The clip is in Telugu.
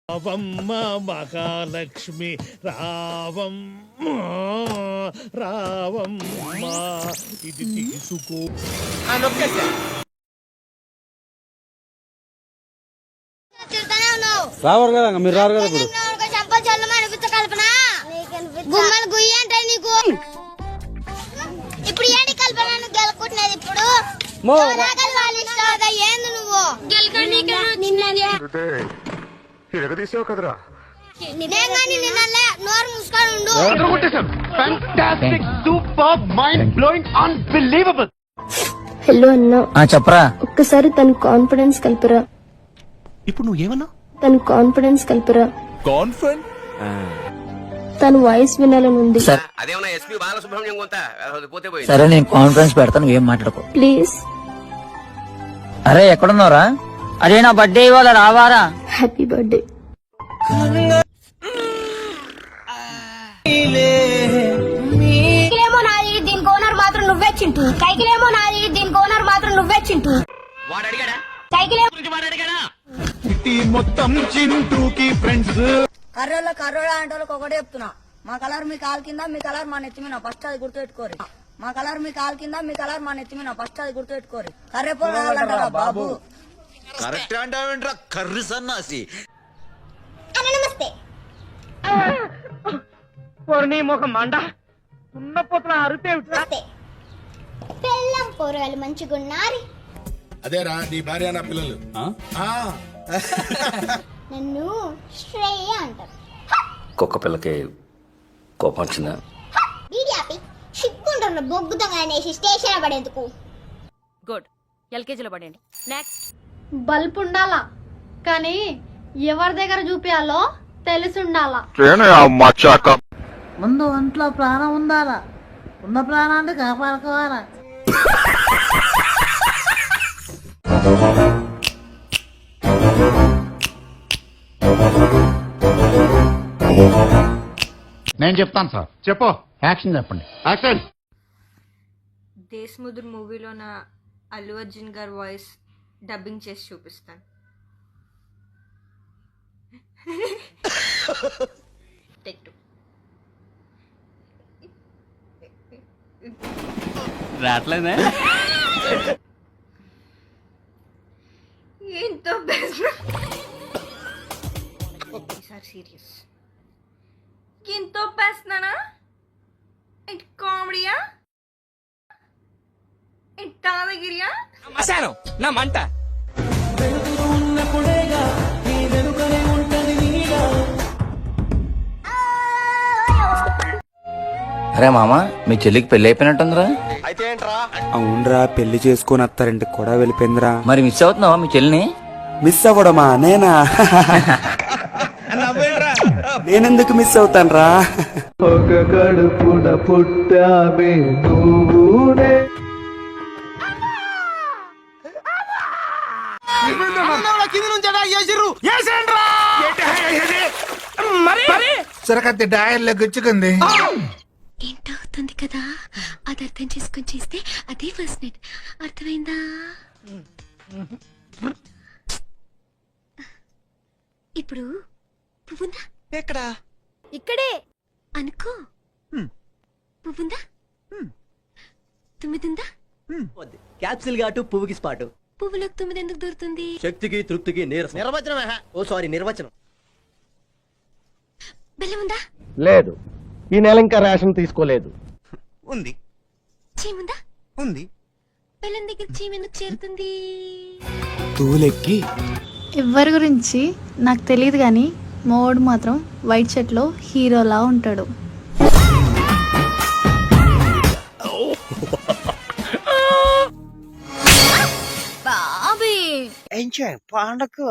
రావమ్మ మహాలక్ష్మి రావమ్మ రావమ్మ ఇది తీసుకో. రావారు కదా మీరు రారు కదా ఇప్పుడు ఇప్పుడు ఏంటి కల్పన గెలుకుంటున్నది ఇప్పుడు ఏంది నువ్వు కదరా నోరు మూసుకొని ఉండు. హలో అన్నా చెప్పరా ఒక్కసారి తన కాన్ఫిడెన్స్ కలిపిరా. ఇప్పుడు నువ్వు ఏమన్నా తన కాన్ఫిడెన్స్ కలిపిరా. కాన్ఫిడెంట్ తన వాయిస్ వినాలని ఉంది. సరే నేను కాన్ఫరెన్స్ పెడతాను, ఏం మాట్లాడుకో ప్లీజ్. అరే ఎక్కడున్నారా? అరే నా బర్త్డే ఇవాళ రావారా? Happy birthday. కైకిలేమో నాది దీనికి ఓనర్ మాత్రం నువ్వే చింటూ. కైకిలేమో నాది దీనికి ఓనర్ మాత్రం నువ్వే చింటూ. మొత్తం చింటూకి ఫ్రెండ్స్. కర్రోళ్ళ అంటే ఒకటే చెప్తున్నా, మా కలర్ మీ కాలు కింద, మీ కలర్ మా నెత్తి మీద, ఫస్ట్ అది గుర్తుపెట్టుకోరు. మా కలర్ మీ కాలు కింద, మీ కలర్ మా నెత్తి మీద, ఫస్ట్ అది గుర్తుపెట్టుకోరు. కర్రె పొలాలంటారా బాబు? కరెక్ట్ అంటావేంట్రా కర్రి సన్నాసి. నమస్తే. పెళ్ళం కూరగాయలు మంచిగున్నారు. అదేరా నీ భార్య నా పిల్లలు. నన్ను శ్రేయ అంటారు. కుక్క పిల్లకి కోపం వచ్చిందా? వీడియాపి సిగ్గుంటున్న బొగ్గుతంగా అనేసి స్టేషన్ పడేందుకు. గుడ్, ఎల్కేజీలో పడండి. నెక్స్ట్, బల్బ్ ఉండాలా కానీ ఎవరి దగ్గర చూపించాలో తెలిసి ఉండాలా. ముందు ఒంట్లో ప్రాణం ఉండాలా, ఉన్న ప్రాణాన్ని కాపాడుకోవాలా. నేను చెప్తాను సార్. చెప్పు. యాక్షన్ చెప్పండి. యాక్షన్. దేశ్ముద్ర మూవీలో నా అల్లు అర్జున్ గారి వాయిస్ డబ్బింగ్ చేసి చూపిస్తాను. టేక్ 2. రావట్లేదే ఏంటో బెస్ట్. ఈసారి సీరియస్. ఎంతో పేస్తున్నానా? ఇట్ కామెడీయా? ఇట్ తాదగిరియా? నా మంట అరే మామ మీ చెల్లికి పెళ్లి అయిపోయినట్టుందిరా? అవునరా, పెళ్లి చేసుకుని అత్తారింటికి కూడా వెళ్ళిపోయిందిరా. మరి మిస్ అవుతున్నావా మీ చెల్లిని? మిస్ అవ్వడమా? నేనా? నేనెందుకు మిస్ అవుతానరా? ఒక కడుపున పుట్టామే నువ్వునే. సరకత్తి డయర్లో గుచ్చుకుంది. ఏంటో అవుతుంది కదా, అది అర్థం చేసుకొని చేస్తే అదే ఫస్ట్ నైట్. అర్థమైందా? ఇప్పుడు పువ్వుందా? ఎక్కడా? ఇక్కడే అనుకో. పువ్వుందా? తుమ్మిదిందా? క్యాప్సిల్ ఘాటు పువ్వుకి స్పాటు. పువ్వులకు తుమ్మిది ఎందుకు దొరుకుతుంది? శక్తికి తృప్తికి నిర్వచనం. బెల్లం ఉందా? లేదు, ఈ నెల ఇంకా రేషన్ తీసుకోలేదు. ఉంది. చీముందా? ఉంది. బెల్లం దగ్గర చీమ ఎందుకు చేరుతుంది? తూలెక్కి ఎవరి గురించి నాకు తెలియదు కానీ మోడ్ మాత్రం వైట్ షర్ట్ లో హీరోలా ఉంటాడు. బాబీ పండకు